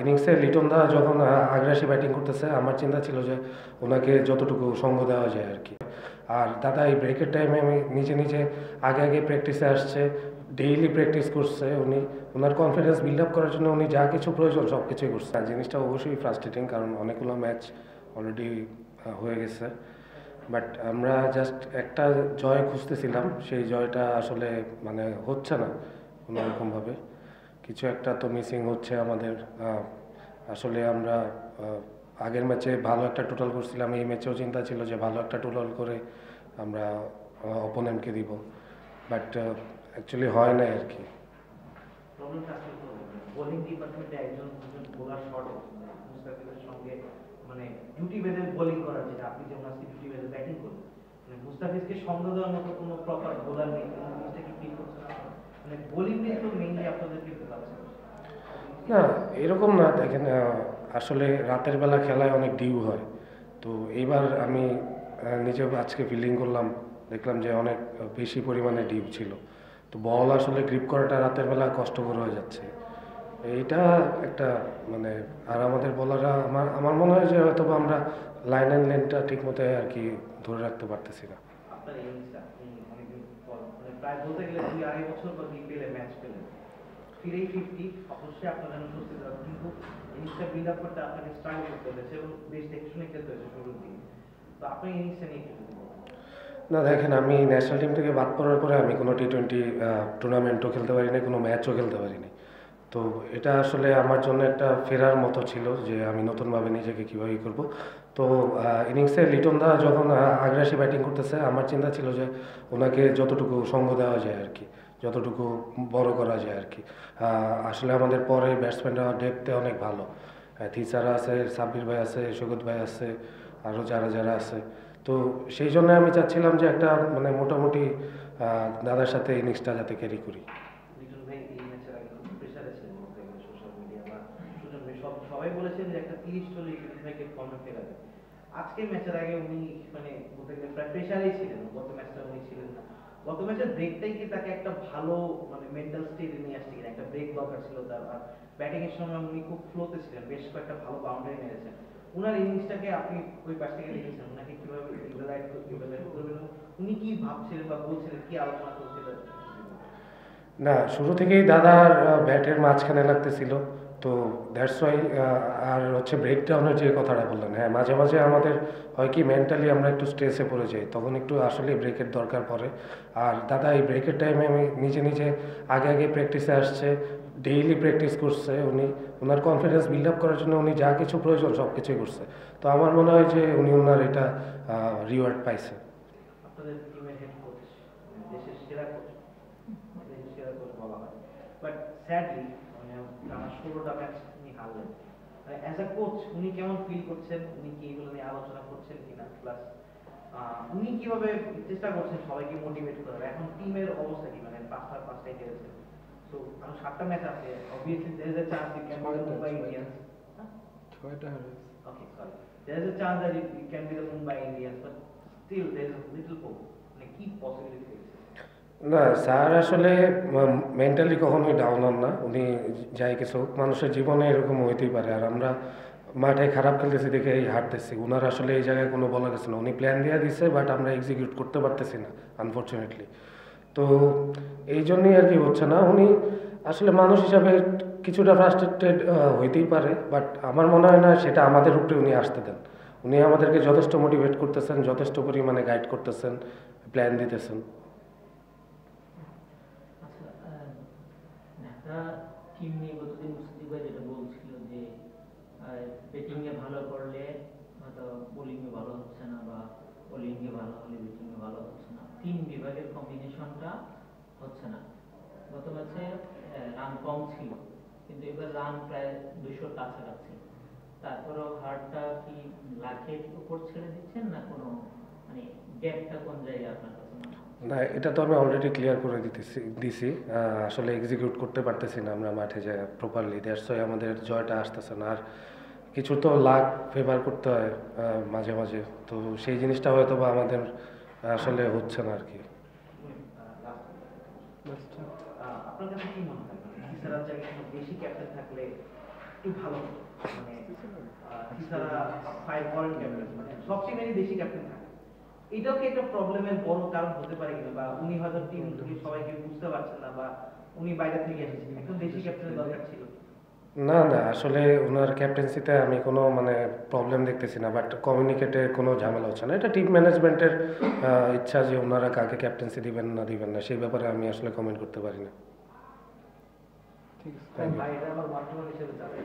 ইনিংসে লিটন দা যখন আগ্রাসী ব্যাটিং করতেছে, আমার চিন্তা ছিল যে ওনাকে যতটুকু সঙ্গ দেওয়া যায় আর কি। আর দাদা এই ব্রেকের টাইমে আমি নিজে নিজে আগে আগে প্র্যাকটিসে আসছে, ডেইলি প্র্যাকটিস করছে উনি। ওনার কনফিডেন্স বিল্ড আপ করার জন্য উনি যা কিছু প্রয়োজন সব কিছুই করছে। জিনিসটা অবশ্যই ফ্রাস্ট্রেটিং, কারণ অনেকগুলো ম্যাচ অলরেডি হয়ে গেছে। বাট আমরা জাস্ট একটা জয় খুঁজতেছিলাম, সেই জয়টা আসলে মানে হচ্ছে না কোনোরকমভাবে। কিছু একটা তো মিসিং হচ্ছে আমাদের। আসলে আমরা আগের ম্যাচে ভালো একটা টোটাল করছিলাম, এই ম্যাচেও চিন্তা ছিল যে ভালো একটা টোটাল করে আমরা অপোনেন্টকে দিব, বাট অ্যাকচুয়ালি হয় না আর কি। প্রবলেমটা আসলে তো বোলিং ডিপার্টমেন্টে একজন দুজন বোলার শর্ট মুস্তাফিজের সঙ্গে মানে জুটি বেঁধে বোলিং করার, যেটা আপনি যেমন আজকে জুটি বেঁধে ব্যাটিং করলেন, মানে মুস্তাফিজকে সঙ্গ দেওয়ার মতো কোনো প্রপার বোলার নেই, জিনিসটা কি ফিল করছেন আপনারা? মানে বোলিং নিয়ে তো মেইনলি আপনাদেরকে ভোগাচ্ছে। না, এরকম না, দেখেন আসলে রাতের বেলা খেলায় অনেক ডিউ হয়। তো এইবার আমি নিজেও আজকে ফিল্ডিং করলাম, দেখলাম যে অনেক বেশি পরিমাণে ডিউ ছিল। তো বল আসলে গ্রিপ করাটা রাতের বেলা কষ্টকর হয়ে যাচ্ছে, এইটা একটা মানে। আর আমাদের বলাররা আমার আমার মনে হয় যে হয়তো আমরা লাইন অ্যান্ড লেনটা ঠিক মতো আর কি ধরে রাখতে পারতেছি না। আপনার ইনিংসটা অনেকদিন পর মানে প্রায় বলতে গেলে 2-2.5 বছর পর বিপিএলে ম্যাচ পেলেন, ফিরেই 50, অবশ্যই আপনার জন্য স্বস্তি দেওয়া, কিন্তু ইনিংসটা বিল্ড আপ করতে আপনাকে স্ট্রাগল করতে হয়েছে এবং বেশ দেখে শুনে খেলতে হয়েছে শুরুর দিকে। তো আপনার ইনিংসটা নিয়ে একটু যদি বলেন। না দেখেন, আমি ন্যাশনাল টিম থেকে বাদ পড়ার পরে আমি কোনো টি-20 টুর্নামেন্টও খেলতে পারিনি, কোনো ম্যাচও খেলতে পারিনি। তো এটা আসলে আমার জন্য একটা ফেরার মতো ছিল যে আমি নতুনভাবে নিজেকে কীভাবে করব। তো ইনিংসে লিটন দা যখন আগ্রাসী ব্যাটিং করতেছে, আমার চিন্তা ছিল যে ওনাকে যতটুকু সঙ্গ দেওয়া যায় আর কি, যতটুকু বড় করা যায় আর কি। আসলে আমাদের পরে ব্যাটসম্যানরা ডেপথে অনেক ভালো, থিসারা আছে, সাব্বির ভাই আছে, সৈকত ভাই আছে, আরও যারা যারা আছে। তো সেই জন্য আমি চাচ্ছিলাম যে একটা মানে মোটামুটি দাদার সাথে ইনিংসটা যাতে ক্যারি করি। লিটন ভাই এই ম্যাচের আগে খুব প্রেসারে ছিলেন বলতে গেলে সোশ্যাল মিডিয়া বা সুজন ভাই সবাই বলেছেন যে একটা 30-40 লিটন ভাইকে ফর্মে ফেরাবে। আজকে ম্যাচের আগে উনি মানে বলতে গেলে প্রায় প্রেসারেই ছিলেন, গত ম্যাচটা উনি ছিলেন না। গত ম্যাচের ব্রেকটাই কি তাকে একটা ভালো মানে মেন্টাল স্টেটে নিয়ে আসছে কিনা? একটা ব্রেক দরকার ছিল তার। আর ব্যাটিং এর সময় উনি খুব ফ্লোতে ছিলেন, বেশ কয়েকটা ভালো বাউন্ডারি মেরেছেন। উনার ইনিংসটাকে আপনি ওই পাশ থেকে দেখেছেন, উনাকে কিভাবে ইভালুয়েট করবেন, উনি কি ভাবছিলেন বা বলছিলেন, কি আলোচনা করছিলেন? না, শুরু থেকেই দাদার ব্যাটের মাঝখানে লাগতেছিল, তো দ্যাটস ওয়াই। আর হচ্ছে ব্রেকডাউনের যে কথাটা বললেন, হ্যাঁ মাঝে মাঝে আমাদের হয় কি মেন্টালি আমরা একটু স্ট্রেসে পড়ে যাই, তখন একটু আসলে ব্রেকের দরকার পড়ে। আর দাদা এই ব্রেকের টাইমে আমি নিজে নিজে আগে আগে প্র্যাকটিসে আসছে, ডেইলি প্র্যাকটিস করছে উনি। ওনার কনফিডেন্স বিল্ড আপ করার জন্য উনি যা কিছু প্রয়োজন সব কিছুই করছে। তো আমার মনে হয় যে উনি ওনার এটা রিওয়ার্ড পাইছে। আপনাদের টিমের হেড কোচ, দেশের সেরা কোচ, দেশের সেরা কোচ বলা হয়, বাট স্যাডলি মানে টানা 16টা ম্যাচ উনি হারলেন। মানে অ্যাজ আ কোচ উনি কেমন ফিল করছেন? উনি কি এগুলো নিয়ে আলোচনা করছেন কিনা? প্লাস উনি কিভাবে চেষ্টা করছেন সবাইকে মোটিভেট করার? এখন টিমের অবস্থা কি? মানে 5-5টাই খেলেছে, সো এখন 7টা ম্যাচ আছে, obviously there is a chance it can be the Mumbai Indians. Okay, sorry. There is a chance that it can be the Mumbai Indians, but still there is a little hope. মানে কি possibility দেখছেন? না sir আসলে mentally কখনোই down হন না উনি। যাই কিছু হোক, মানুষের জীবনে এরকম হইতেই পারে। আর আমরা মাঠে খারাপ খেলতেছি দেখে এই হারতেছি, ওনার আসলে এই জায়গায় কোনো বলা গেছে না। উনি প্ল্যান দিয়ে দিচ্ছে, বাট আমরা এক্সিকিউট করতে পারতেছি না আনফর্চুনেটলি। তো এই জন্যই আর কি হচ্ছে না। উনি আসলে মানুষ হিসাবে কিছুটা ফ্রাস্ট্রেটেড হইতেই পারে, বাট আমার মনে হয় না সেটা আমাদের উপরে উনি আসতে দেন। উনি আমাদেরকে যথেষ্ট মোটিভেট করতেছেন, যথেষ্ট পরিমাণে গাইড করতেছেন, প্ল্যান দিতেছেন। আচ্ছা, ঢাকা টিম নিয়ে গতদিন মুস্তাফিজ ভাই যেটা বলছিল যে ব্যাটিং এ ভালো করলে হয়তো বোলিং এ ভালো হচ্ছে না, বা বোলিং এ ভালো হলে ব্যাটিং এ ভালো হচ্ছে না, তিন বিভাগের কম্বিনেশনটা হচ্ছে না। গত ম্যাচে রান কম ছিল, কিন্তু এবার রান প্রায় 200 কাছাকাছি। তারপরেও হারটা কি লাখের উপর ছেড়ে দিচ্ছেন, না কোনো মানে গ্যাপটা কোন জায়গায় আপনার কাছে মনে হয়? না, এটা তো আমি অলরেডি ক্লিয়ার করে দিছি। আসলে এক্সিকিউট করতে পারতেছি না আমরা মাঠে যে প্রপারলি, দ্যাটস ওয়াই আমাদের জয়টা আসতেছে না। আর কিছু তো লাক ফেভার করতে হয় মাঝে মাঝে, তো সেই জিনিসটা হয়তো বা আমাদের আসলে হচ্ছে না আর কি। আপনার কাছে কি মনে হয়, মানে থিসারার জায়গায় বেশি ক্যাপ্টেন থাকলে একটু ভালো হতো। মানে তিসারা ফাইভ ফরেন ক্যাপ্টেন, মানে সব টিমেরই দেশি ক্যাপ্টেন থাকে। এটাও কি একটা প্রবলেমের বড় কারণ হতে পারে কিনা, বা উনি হয়তো টিম থেকে সবাইকে বুঝতে পারছেন না, বা উনি বাইরে থেকে এসেছেন, একজন দেশি ক্যাপ্টেনের দরকার ছিল। না না, আসলে ওনার ক্যাপ্টেন্সিতে আমি কোনো মানে প্রবলেম দেখতেছি না, বাট কমিউনিকেটের কোনো ঝামেলা হচ্ছে না। এটা টিম ম্যানেজমেন্টের ইচ্ছা যে ওনারা কাকে ক্যাপ্টেন্সি দিবেন না দিবেন না, সেই ব্যাপারে আমি আসলে কমেন্ট করতে পারি না। ভাই এটা আমার বর্তমান হিসেবে চালাই।